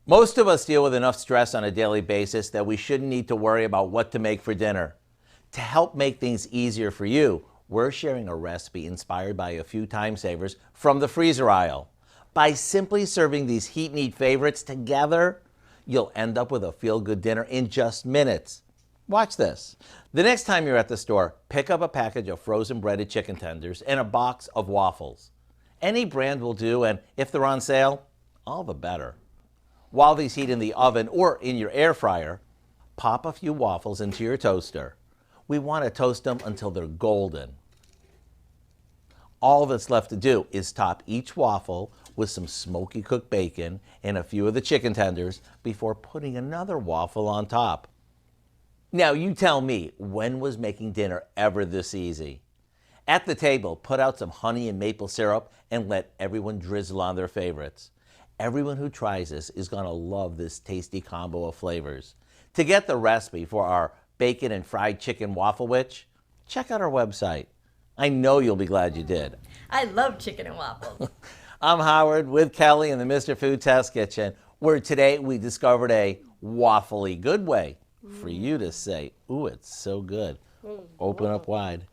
Most of us deal with enough stress on a daily basis that we shouldn't need to worry about what to make for dinner. To help make things easier for you, we're sharing a recipe inspired by a few time savers from the freezer aisle. By simply serving these heat and eat favorites together, you'll end up with a feel-good dinner in just minutes. Watch this. The next time you're at the store, pick up a package of frozen breaded chicken tenders and a box of waffles. Any brand will do, and if they're on sale, all the better. While these heat in the oven or in your air fryer, pop a few waffles into your toaster. We want to toast them until they're golden. All that's left to do is top each waffle with some smoky cooked bacon and a few of the chicken tenders before putting another waffle on top. Now you tell me, when was making dinner ever this easy? At the table, put out some honey and maple syrup and let everyone drizzle on their favorites. Everyone who tries this is going to love this tasty combo of flavors. To get the recipe for our bacon and fried chicken Wafflewich, check out our website. I know you'll be glad you did. I love chicken and waffles. I'm Howard with Kelly in the Mr. Food Test Kitchen, where today we discovered a waffly good way for you to say, ooh, it's so good. Open up wide.